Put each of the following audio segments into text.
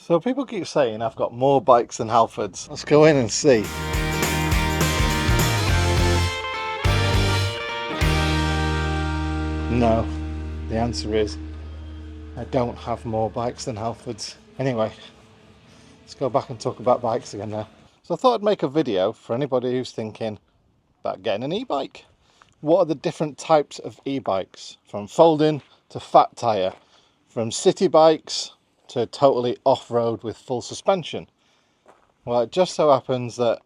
So people keep saying I've got more bikes than Halfords. Let's go in and see. No, the answer is I don't have more bikes than Halfords. Anyway, let's go back and talk about bikes again now. So I thought I'd make a video for anybody who's thinking about getting an e-bike. What are the different types of e-bikes? From folding to fat tyre, from city bikes to totally off-road with full suspension. Well, it just so happens that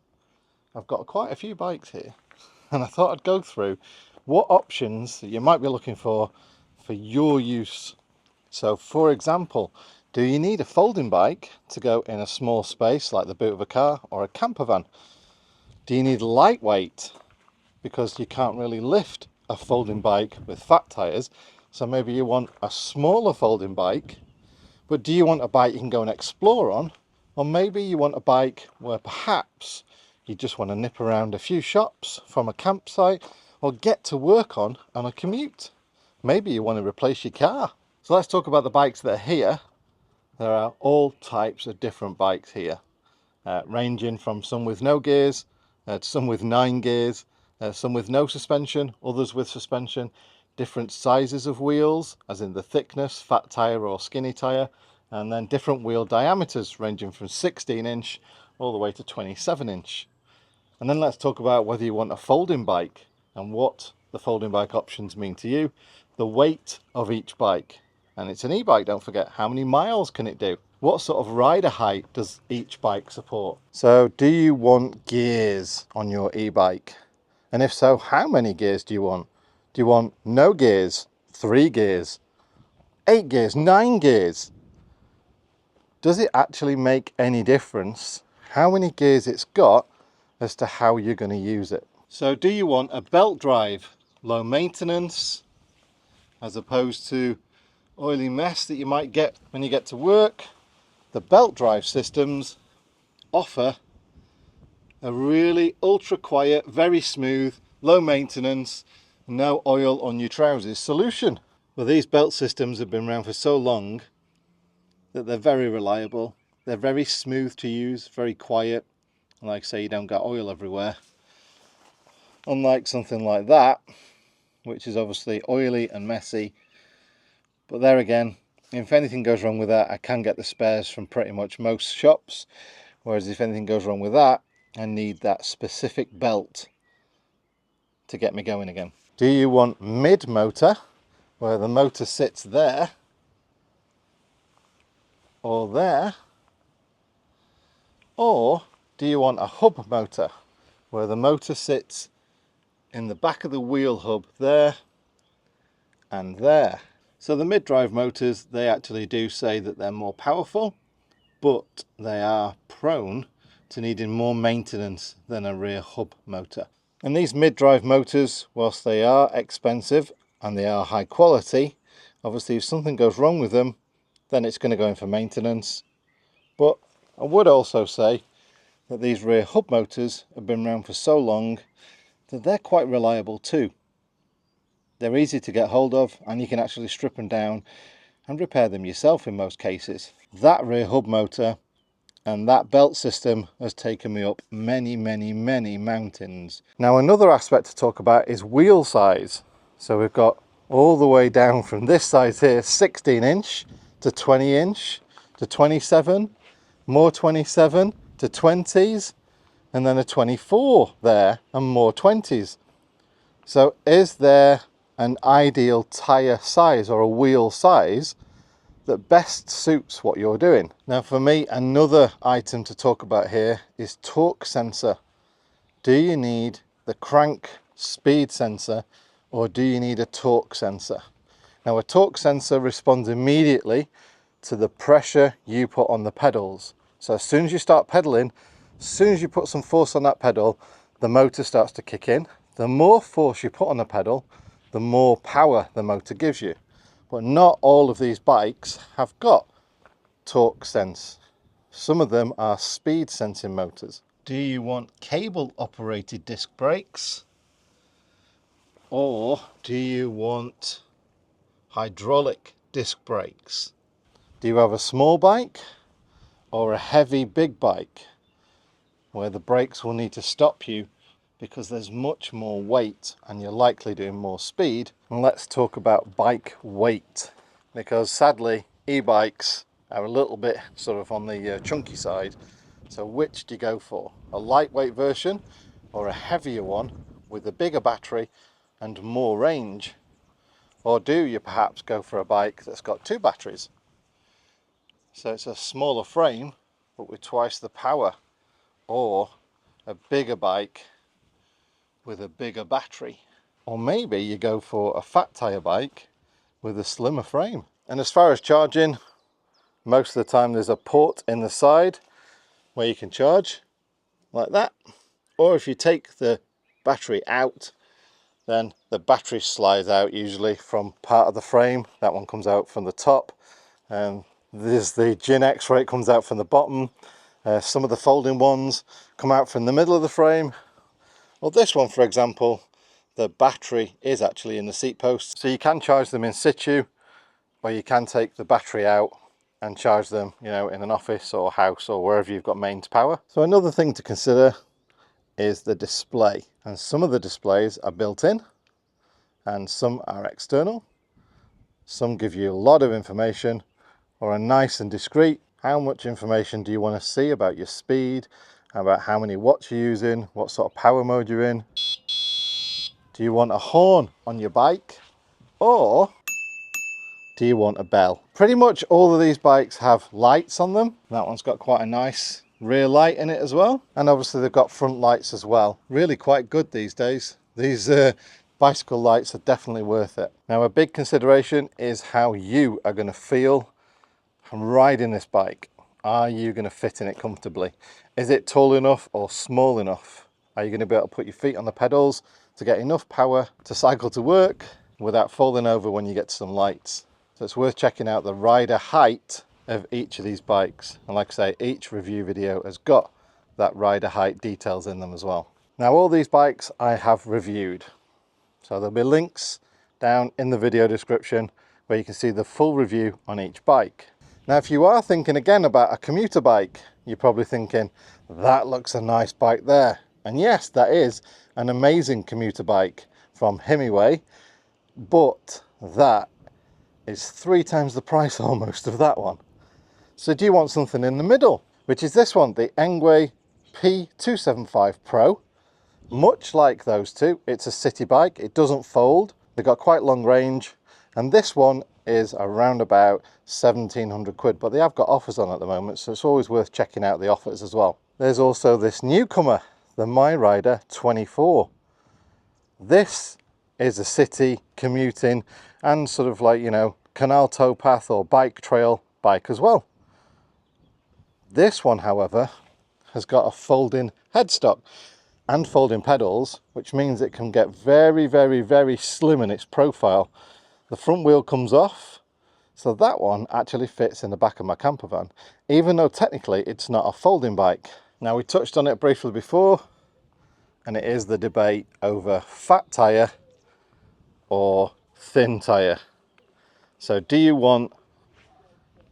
I've got quite a few bikes here, and I thought I'd go through what options that you might be looking for your use. So for example, do you need a folding bike to go in a small space like the boot of a car or a camper van? Do you need lightweight because you can't really lift a folding bike with fat tyres, so maybe you want a smaller folding bike? But do you want a bike you can go and explore on? Or maybe you want a bike where perhaps you just want to nip around a few shops from a campsite or get to work on a commute. Maybe you want to replace your car. So let's talk about the bikes that are here. There are all types of different bikes here, ranging from some with no gears, to some with 9 gears, some with no suspension, others with suspension, different sizes of wheels, as in the thickness, fat tyre or skinny tyre, and then different wheel diameters ranging from 16-inch all the way to 27-inch. And then let's talk about whether you want a folding bike and what the folding bike options mean to you, the weight of each bike. And it's an e-bike, don't forget. How many miles can it do? What sort of rider height does each bike support? So do you want gears on your e-bike? And if so, how many gears do you want? Do you want no gears, 3 gears, 8 gears, 9 gears? Does it actually make any difference how many gears it's got as to how you're going to use it? So do you want a belt drive, low maintenance, as opposed to oily mess that you might get when you get to work? The belt drive systems offer a really ultra quiet, very smooth, low maintenance, no oil on your trousers solution. Well, these belt systems have been around for so long that they're very reliable. They're very smooth to use, very quiet. And like I say, you don't get oil everywhere. Unlike something like that, which is obviously oily and messy. But there again, if anything goes wrong with that, I can get the spares from pretty much most shops. Whereas if anything goes wrong with that, I need that specific belt to get me going again. Do you want mid-motor, where the motor sits there, or there? Or do you want a hub motor, where the motor sits in the back of the wheel hub there and there? So the mid-drive motors, they actually do say that they're more powerful, but they are prone to needing more maintenance than a rear hub motor. And these mid-drive motors, whilst they are expensive and they are high quality, obviously if something goes wrong with them, then it's going to go in for maintenance. But I would also say that these rear hub motors have been around for so long that they're quite reliable too. They're easy to get hold of, and you can actually strip them down and repair them yourself in most cases. That rear hub motor and that belt system has taken me up many mountains. Now another aspect to talk about is wheel size. So we've got all the way down from this size here, 16-inch to 20-inch to 27, more 27 to 20s, and then a 24 there and more 20s. So is there an ideal tyre size or a wheel size that best suits what you're doing? Now for me, another item to talk about here is torque sensor. Do you need the crank speed sensor or do you need a torque sensor? Now a torque sensor responds immediately to the pressure you put on the pedals. So as soon as you start pedaling, as soon as you put some force on that pedal, the motor starts to kick in. The more force you put on the pedal, the more power the motor gives you. But not all of these bikes have got torque sense. Some of them are speed sensing motors. Do you want cable operated disc brakes? Or do you want hydraulic disc brakes? Do you have a small bike? or a heavy big bike where the brakes will need to stop you because there's much more weight and you're likely doing more speed? And let's talk about bike weight, because sadly e-bikes are a little bit sort of on the chunky side. So which do you go for? A lightweight version or a heavier one with a bigger battery and more range? Or do you perhaps go for a bike that's got two batteries? So it's a smaller frame but with twice the power, or a bigger bike with a bigger battery. Or maybe you go for a fat tire bike with a slimmer frame. And as far as charging, most of the time there's a port in the side where you can charge like that. Or if you take the battery out, then the battery slides out usually from part of the frame. That one comes out from the top, and there's the Gin X where it comes out from the bottom. Some of the folding ones come out from the middle of the frame. Well, this one, for example, the battery is actually in the seat post, so you can charge them in situ, or you can take the battery out and charge them, you know, in an office or house or wherever you've got mains power. So another thing to consider is the display, and some of the displays are built in and some are external. Some give you a lot of information or are nice and discreet. How much information do you want to see about your speed, about how many watts you're using, what sort of power mode you're in? Do you want a horn on your bike, or do you want a bell? Pretty much all of these bikes have lights on them. That one's got quite a nice rear light in it as well, and obviously they've got front lights as well. Really quite good these days. These bicycle lights are definitely worth it. Now, a big consideration is how you are going to feel from riding this bike. Are you going to fit in it comfortably? Is it tall enough or small enough? Are you going to be able to put your feet on the pedals to get enough power to cycle to work without falling over when you get to some lights? So it's worth checking out the rider height of each of these bikes. And like I say, each review video has got that rider height details in them as well. Now, all these bikes I have reviewed, so there'll be links down in the video description where you can see the full review on each bike. Now, if you are thinking again about a commuter bike, you're probably thinking, that looks a nice bike there. And yes, that is an amazing commuter bike from Hemiway, but that is 3 times the price almost of that one. So do you want something in the middle, which is this one, the Engwe P275 Pro? Much like those two, it's a city bike. It doesn't fold. They've got quite long range, and this one is around about 1,700 quid, but they have got offers on at the moment, so it's always worth checking out the offers as well. There's also this newcomer, the MyRider 24. This is a city commuting and sort of like, you know, canal towpath or bike trail bike as well. This one, however, has got a folding headstock and folding pedals, which means it can get very, very, very slim in its profile. The front wheel comes off, so that one actually fits in the back of my camper van, even though technically it's not a folding bike. Now, we touched on it briefly before, and it is the debate over fat tire or thin tire. So do you want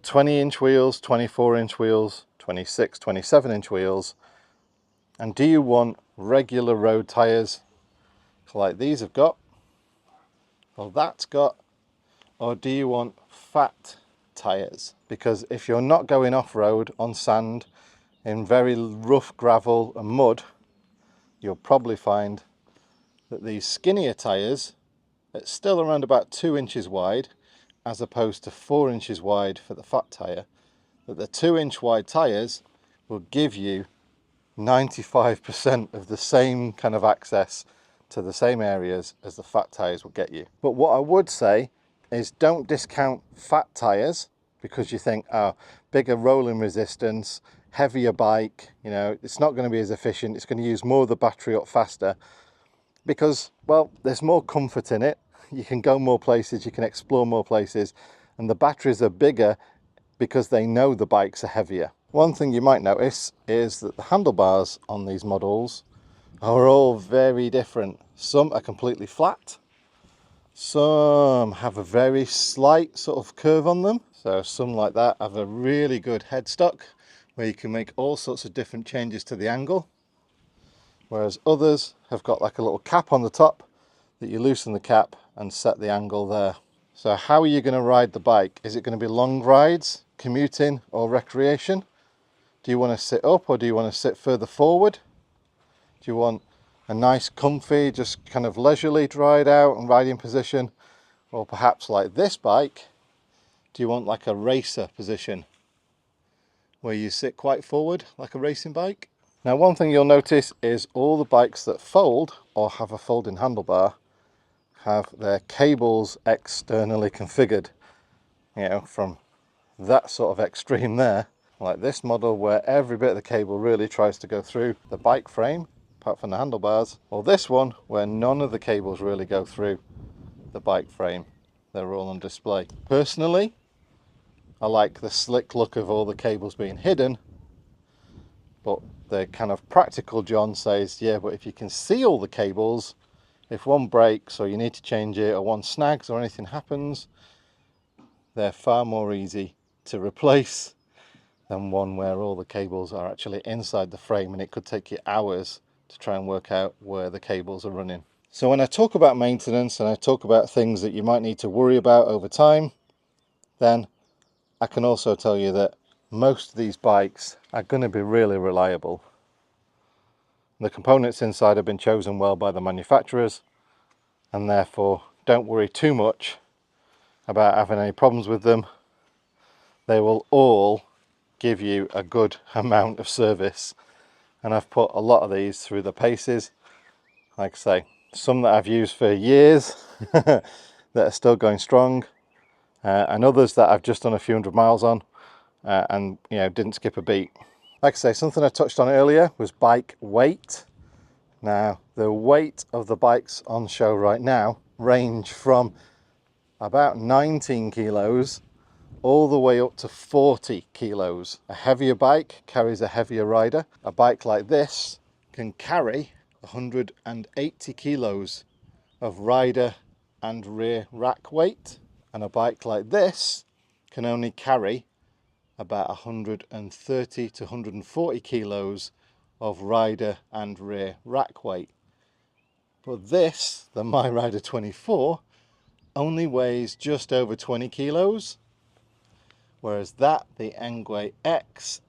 20-inch wheels, 24-inch wheels, 26, 27-inch wheels, and do you want regular road tires like these have got, or that's got, or do you want fat tires? Because if you're not going off-road on sand in very rough gravel and mud, you'll probably find that these skinnier tires, it's still around about 2 inches wide as opposed to 4 inches wide for the fat tire, that the 2-inch wide tires will give you 95% of the same kind of access to the same areas as the fat tires will get you. But what I would say is don't discount fat tires because you think, oh, bigger rolling resistance, heavier bike, you know, it's not going to be as efficient, it's going to use more of the battery up faster, because, well, there's more comfort in it. You can go more places, you can explore more places, and the batteries are bigger because they know the bikes are heavier. One thing you might notice is that the handlebars on these models are all very different. Some are completely flat, some have a very slight sort of curve on them, so some like that have a really good headstock where you can make all sorts of different changes to the angle, whereas others have got like a little cap on the top that you loosen the cap and set the angle there. So how are you going to ride the bike? Is it going to be long rides, commuting or recreation? Do you want to sit up or do you want to sit further forward? Do you want a nice comfy, just kind of leisurely ride out and riding position? Or perhaps like this bike, do you want like a racer position where you sit quite forward like a racing bike? Now one thing you'll notice is all the bikes that fold or have a folding handlebar have their cables externally configured, you know, from that sort of extreme there, like this model where every bit of the cable really tries to go through the bike frame apart from the handlebars, or this one where none of the cables really go through the bike frame. They're all on display. Personally, I like the slick look of all the cables being hidden, but the kind of practical John says, yeah, but if you can see all the cables, if one breaks or you need to change it or one snags or anything happens, they're far more easy to replace than one where all the cables are actually inside the frame and it could take you hours to try and work out where the cables are running. So when I talk about maintenance and I talk about things that you might need to worry about over time, then I can also tell you that most of these bikes are going to be really reliable. The components inside have been chosen well by the manufacturers, and therefore don't worry too much about having any problems with them. They will all give you a good amount of service, and I've put a lot of these through the paces. Like I say, some that I've used for years that are still going strong, and others that I've just done a few hundred miles on and you know, didn't skip a beat. Like I say, something I touched on earlier was bike weight. Now the weight of the bikes on show right now range from about 19 kilos all the way up to 40 kilos. A heavier bike carries a heavier rider. A bike like this can carry 180 kilos of rider and rear rack weight, and a bike like this can only carry about 130 to 140 kilos of rider and rear rack weight. But this, the My Rider 24, only weighs just over 20 kilos, whereas that, the Engwe X,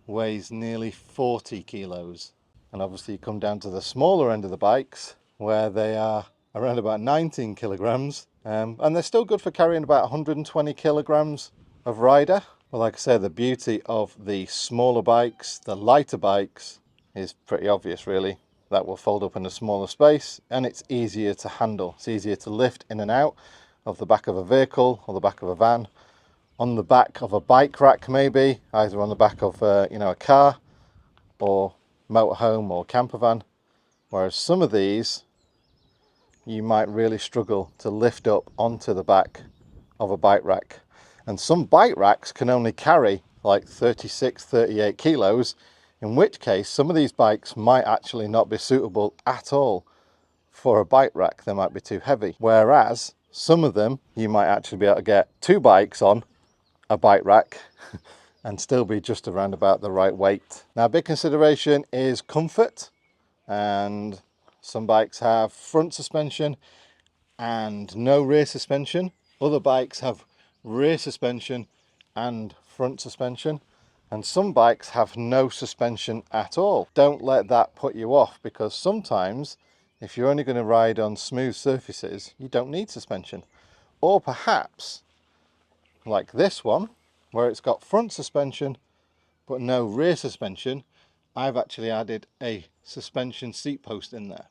weighs nearly 40 kilos. And obviously you come down to the smaller end of the bikes where they are around about 19 kilograms, and they're still good for carrying about 120 kilograms of rider. Well, like I said, the beauty of the smaller bikes, the lighter bikes, is pretty obvious really. That will fold up in a smaller space and it's easier to handle. It's easier to lift in and out of the back of a vehicle or the back of a van, on the back of a bike rack maybe, either on the back of you know, a car or motorhome or camper van. Whereas some of these you might really struggle to lift up onto the back of a bike rack. And some bike racks can only carry like 36, 38 kilos, in which case some of these bikes might actually not be suitable at all for a bike rack. They might be too heavy. Whereas some of them, you might actually be able to get two bikes on a bike rack and still be just around about the right weight. Now, a big consideration is comfort, and some bikes have front suspension and no rear suspension. Other bikes have rear suspension and front suspension, and some bikes have no suspension at all. Don't let that put you off, because sometimes if you're only going to ride on smooth surfaces, you don't need suspension. Or perhaps like this one where it's got front suspension but no rear suspension, I've actually added a suspension seat post in there,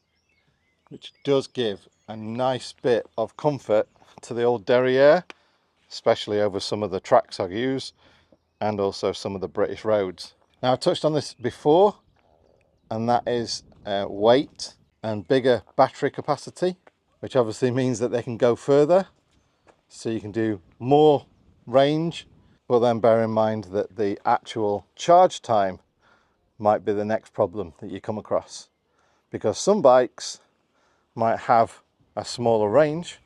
which does give a nice bit of comfort to the old derriere, especially over some of the tracks I use and also some of the British roads. Now, I touched on this before, and that is weight and bigger battery capacity, which obviously means that they can go further, so you can do more range. But then bear in mind that the actual charge time might be the next problem that you come across, because some bikes might have a smaller range.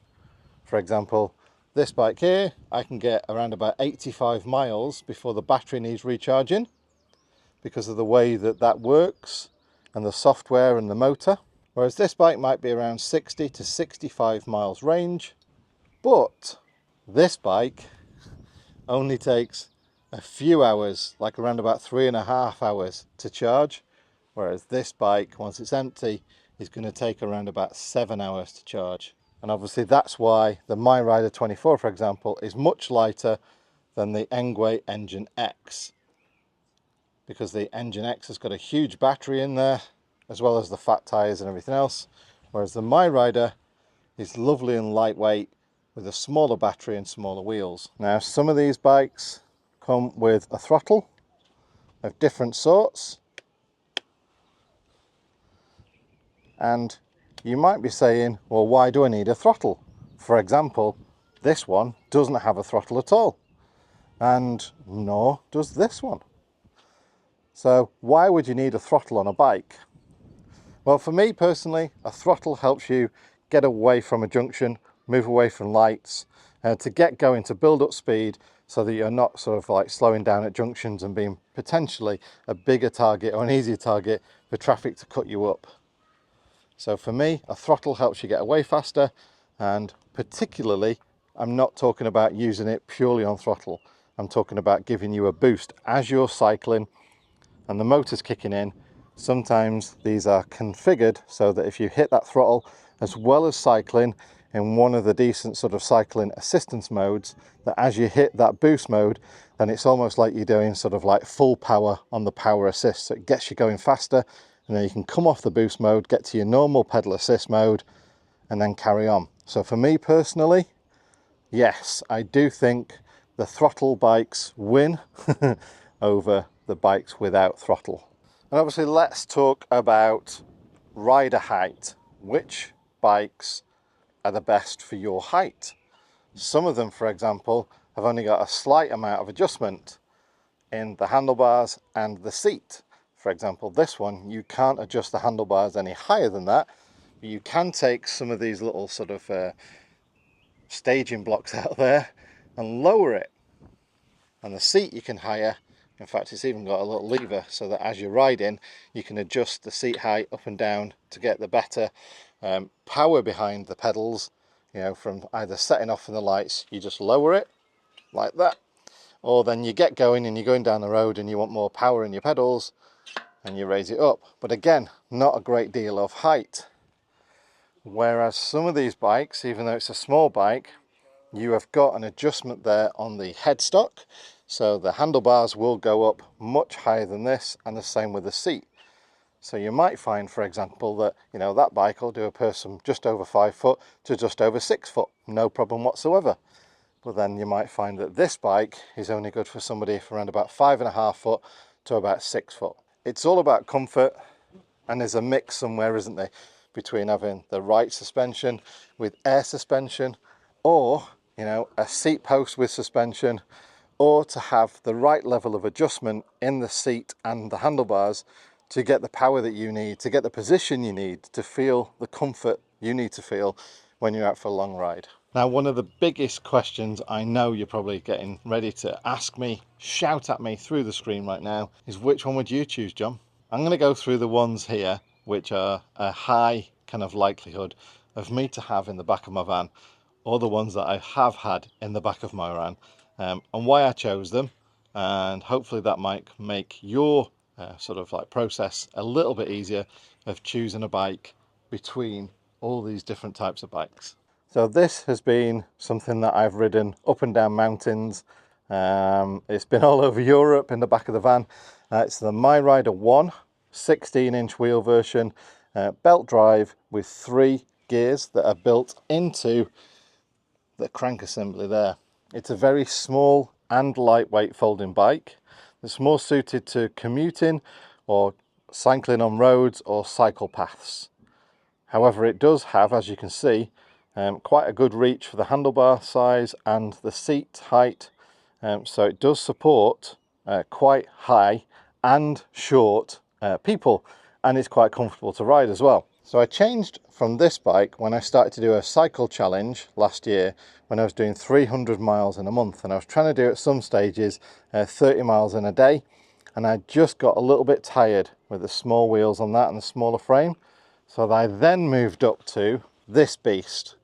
For example, this bike here, I can get around about 85 miles before the battery needs recharging. because of the way that that works and the software and the motor. Whereas this bike might be around 60 to 65 miles range, but this bike only takes a few hours, like around about 3.5 hours to charge. Whereas this bike, once it's empty, is going to take around about 7 hours to charge. And obviously that's why the MyRider 24, for example, is much lighter than the Engwe Engine X. Because the Engine X has got a huge battery in there, as well as the fat tyres and everything else. Whereas the MyRider is lovely and lightweight with a smaller battery and smaller wheels. Now, some of these bikes come with a throttle of different sorts. And you might be saying, well, why do I need a throttle? For example, this one doesn't have a throttle at all. And nor does this one. So why would you need a throttle on a bike? Well, for me personally, a throttle helps you get away from a junction, move away from lights, to get going, to build up speed so that you're not sort of like slowing down at junctions and being potentially a bigger target or an easier target for traffic to cut you up. So for me, a throttle helps you get away faster, and particularly, I'm not talking about using it purely on throttle. I'm talking about giving you a boost as you're cycling and the motor's kicking in. Sometimes these are configured so that if you hit that throttle as well as cycling in one of the decent sort of cycling assistance modes, that as you hit that boost mode, then it's almost like you're doing sort of like full power on the power assist. So it gets you going faster, and then you can come off the boost mode, get to your normal pedal assist mode, and then carry on. So for me personally, yes, I do think the throttle bikes win over the bikes without throttle. And obviously let's talk about rider height. Which bikes are the best for your height? Some of them, for example, have only got a slight amount of adjustment in the handlebars and the seat. For example, this one, you can't adjust the handlebars any higher than that, but you can take some of these little sort of staging blocks out there and lower it. And the seat you can higher. In fact, it's even got a little lever so that as you're riding, you can adjust the seat height up and down to get the better power behind the pedals. You know, from either setting off from the lights, you just lower it like that, or then you get going and you're going down the road and you want more power in your pedals and you raise it up. But again, not a great deal of height. Whereas some of these bikes, even though it's a small bike, you have got an adjustment there on the headstock, so the handlebars will go up much higher than this, and the same with the seat. So you might find, for example, that that bike will do a person just over 5 foot to just over 6 foot, no problem whatsoever. But then you might find that this bike is only good for somebody for around about 5.5 foot to about 6 foot. It's all about comfort, and there's a mix somewhere, isn't there, between having the right suspension with air suspension, or a seat post with suspension, or to have the right level of adjustment in the seat and the handlebars to get the power that you need, to get the position you need, to feel the comfort you need to feel when you're out for a long ride. Now, one of the biggest questions I know you're probably getting ready to ask me, shout at me through the screen right now, is which one would you choose, John? I'm going to go through the ones here which are a high kind of likelihood of me to have in the back of my van, or the ones that I have had in the back of my van, and why I chose them, and hopefully that might make your sort of like process a little bit easier of choosing a bike between all these different types of bikes. So this has been something that I've ridden up and down mountains. It's been all over Europe in the back of the van. It's the MyRider 1 16-inch wheel version, belt drive with 3 gears that are built into the crank assembly there. It's a very small and lightweight folding bike. It's more suited to commuting or cycling on roads or cycle paths. However, it does have, as you can see, quite a good reach for the handlebar size and the seat height. So it does support quite high and short people, and it's quite comfortable to ride as well. So I changed from this bike when I started to do a cycle challenge last year, when I was doing 300 miles in a month, and I was trying to do at some stages 30 miles in a day. and I just got a little bit tired with the small wheels on that and the smaller frame. So I then moved up to this beast,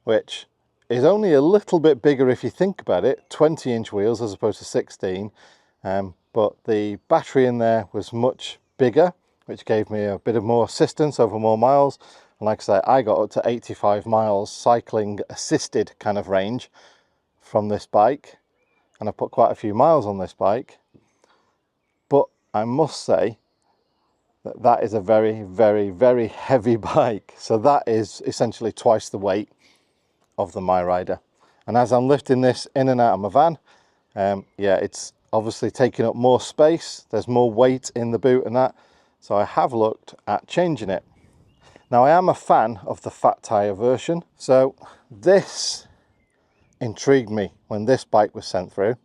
which is only a little bit bigger if you think about it, 20-inch wheels as opposed to 16. But the battery in there was much bigger, which gave me a bit of more assistance over more miles. And like I say, I got up to 85 miles cycling assisted kind of range from this bike. And I put quite a few miles on this bike. But I must say that that is a very, very, very heavy bike. So that is essentially twice the weight of the MyRider. And as I'm lifting this in and out of my van, yeah, it's obviously taking up more space. There's more weight in the boot and that. So I have looked at changing it. Now I am a fan of the fat tire version. So this intrigued me when this bike was sent through,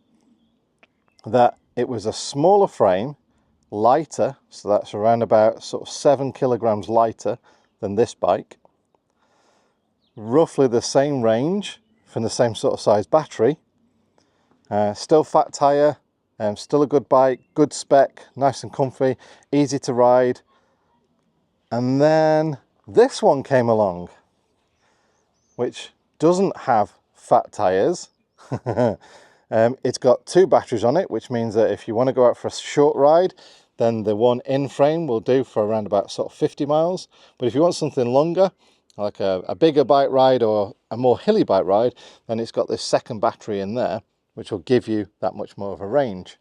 that it was a smaller frame, lighter. So that's around about sort of 7 kilograms lighter than this bike. Roughly the same range from the same sort of size battery. Still fat tire, still a good bike, good spec, nice and comfy, easy to ride. And then this one came along, which doesn't have fat tires. It's got 2 batteries on it, which means that if you want to go out for a short ride, then the one in frame will do for around about sort of 50 miles. But if you want something longer, like a bigger bike ride or a more hilly bike ride, then it's got this second battery in there, which will give you that much more of a range.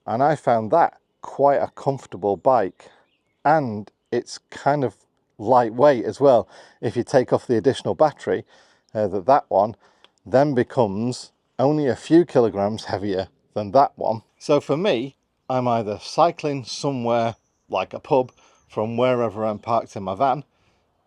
And I found that quite a comfortable bike, and it's kind of lightweight as well. If you take off the additional battery, that one then becomes only a few kilograms heavier than that one. So for me, I'm either cycling somewhere like a pub from wherever I'm parked in my van,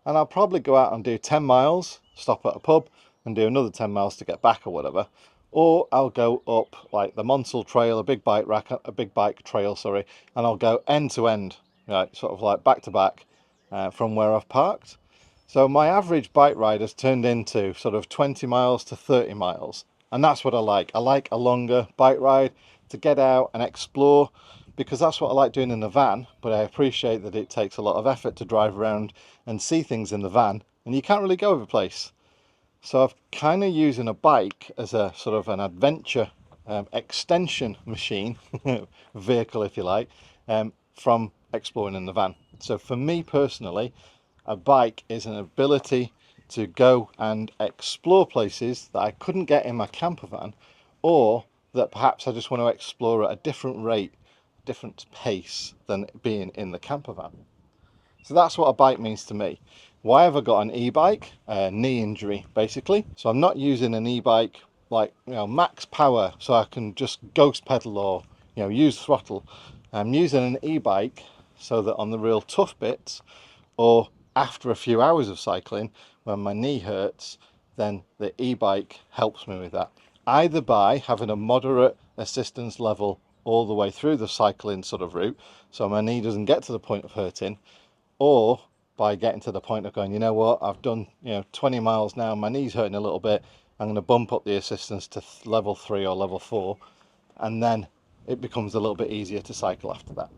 and I'll probably go out and do 10 miles, stop at a pub and do another 10 miles to get back or whatever. Or I'll go up like the Monsell Trail, a big bike trail, sorry, and I'll go end to end, right, sort of like back to back from where I've parked. So my average bike ride has turned into sort of 20 miles to 30 miles. And that's what I like. I like a longer bike ride to get out and explore, because that's what I like doing in the van. But I appreciate that it takes a lot of effort to drive around and see things in the van, and you can't really go every place. So I've kind of using a bike as a sort of an adventure extension machine, vehicle if you like, from exploring in the van. So for me personally, a bike is an ability to go and explore places that I couldn't get in my camper van, or that perhaps I just want to explore at a different rate, different pace than being in the camper van. So that's what a bike means to me. Why have I got an e-bike? Knee injury, basically. So I'm not using an e-bike like, you know, max power, so I can just ghost pedal or, you know, use throttle. I'm using an e-bike so that on the real tough bits, or after a few hours of cycling, when my knee hurts, then the e-bike helps me with that. Either by having a moderate assistance level all the way through the cycling sort of route, so my knee doesn't get to the point of hurting, or by getting to the point of going, you know what, I've done, you know, 20 miles now, my knee's hurting a little bit, I'm going to bump up the assistance to level 3 or level 4, and then it becomes a little bit easier to cycle after that.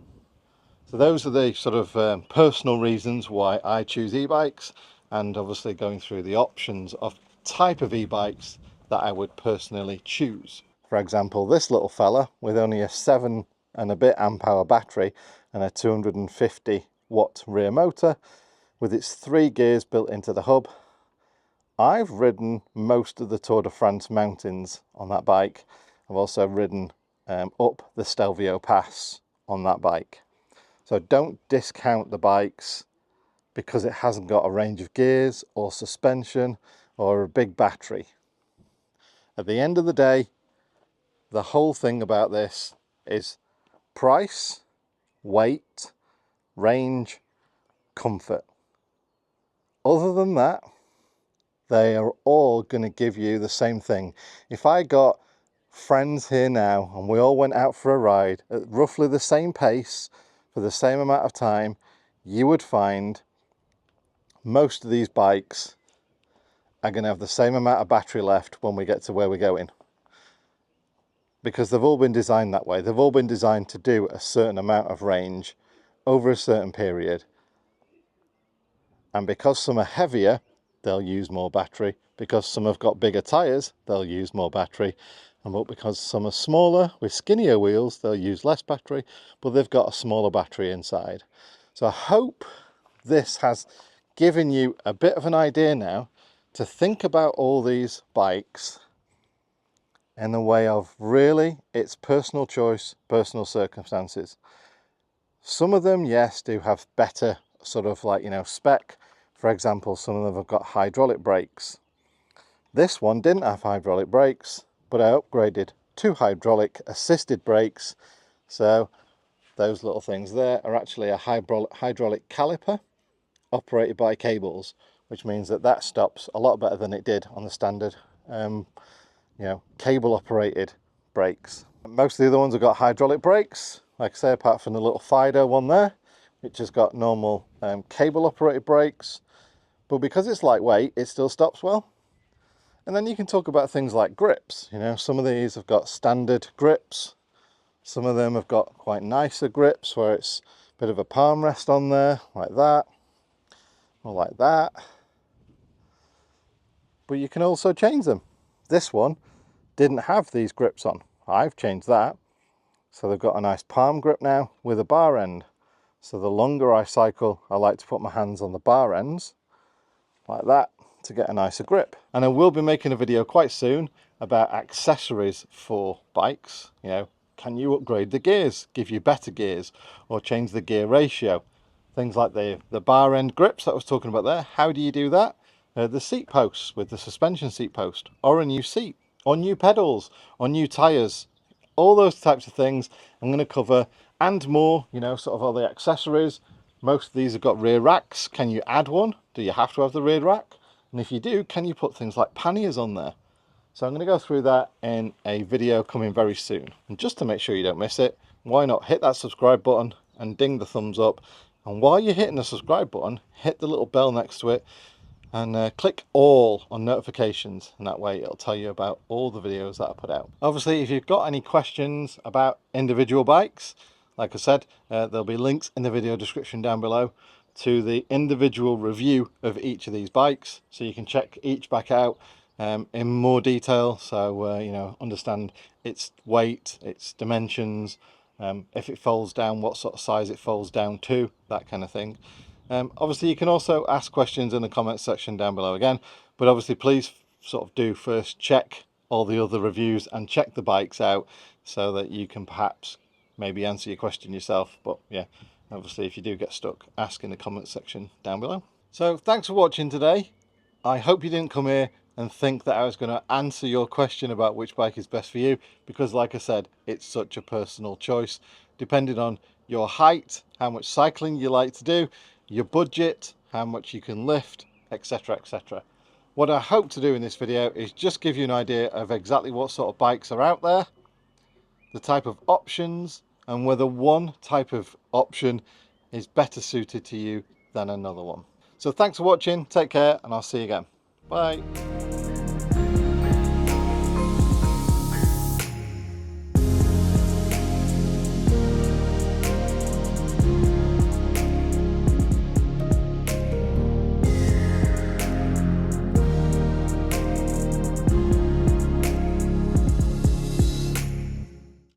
So those are the sort of personal reasons why I choose e-bikes, and obviously going through the options of type of e-bikes that I would personally choose. For example, this little fella with only a 7 and a bit amp hour battery and a 250 watt rear motor with its 3 gears built into the hub. I've ridden most of the Tour de France mountains on that bike. I've also ridden up the Stelvio Pass on that bike. So don't discount the bikes because it hasn't got a range of gears or suspension or a big battery. At the end of the day, the whole thing about this is price, weight, range, comfort. Other than that, they are all going to give you the same thing. If I got friends here now and we all went out for a ride at roughly the same pace for the same amount of time, you would find most of these bikes are going to have the same amount of battery left when we get to where we're going. because they've all been designed that way. They've all been designed to do a certain amount of range over a certain period. And because some are heavier, they'll use more battery. Because some have got bigger tyres, they'll use more battery. And but because some are smaller with skinnier wheels, they'll use less battery, but they've got a smaller battery inside. So I hope this has given you a bit of an idea now to think about all these bikes in the way of really it's personal choice, personal circumstances. Some of them, yes, do have better sort of like, spec. For example, some of them have got hydraulic brakes. This one didn't have hydraulic brakes, but I upgraded to hydraulic assisted brakes. So those little things there are actually a hydraulic caliper operated by cables, which means that stops a lot better than it did on the standard cable operated brakes. Most of the other ones have got hydraulic brakes, like I say, apart from the little Fido one there, which has got normal cable operated brakes. But because it's lightweight, it still stops well. And then you can talk about things like grips. Some of these have got standard grips. Some of them have got quite nicer grips where it's a bit of a palm rest on there, like that, or like that. But you can also change them. This one didn't have these grips on. I've changed that. So they've got a nice palm grip now with a bar end. So the longer I cycle, I like to put my hands on the bar ends, like that, to get a nicer grip. And I will be making a video quite soon about accessories for bikes. Can you upgrade the gears, give you better gears, or change the gear ratio? Things like the bar end grips that I was talking about there. How do you do that? The seat posts with the suspension seat post, or a new seat, or new pedals, or new tyres. All those types of things I'm going to cover, and more, sort of all the accessories. Most of these have got rear racks. Can you add one? Do you have to have the rear rack? And if you do, can you put things like panniers on there? So I'm going to go through that in a video coming very soon. And just to make sure you don't miss it, why not hit that subscribe button and ding the thumbs up. And while you're hitting the subscribe button, hit the little bell next to it and click all on notifications, and that way it'll tell you about all the videos that I put out. Obviously, if you've got any questions about individual bikes, like I said, there'll be links in the video description down below to the individual review of each of these bikes, so you can check each bike out in more detail. So understand its weight, its dimensions, if it folds down, what sort of size it folds down to, that kind of thing. Obviously, you can also ask questions in the comments section down below again, but obviously please sort of do first check all the other reviews and check the bikes out so that you can perhaps maybe answer your question yourself. But yeah, obviously if you do get stuck, ask in the comments section down below. So thanks for watching today. I hope you didn't come here and think that I was going to answer your question about which bike is best for you, because like I said, it's such a personal choice depending on your height, how much cycling you like to do, your budget, how much you can lift, etc, etc. What I hope to do in this video is just give you an idea of exactly what sort of bikes are out there, the type of options, and whether one type of option is better suited to you than another one. So thanks for watching, take care, and I'll see you again. Bye.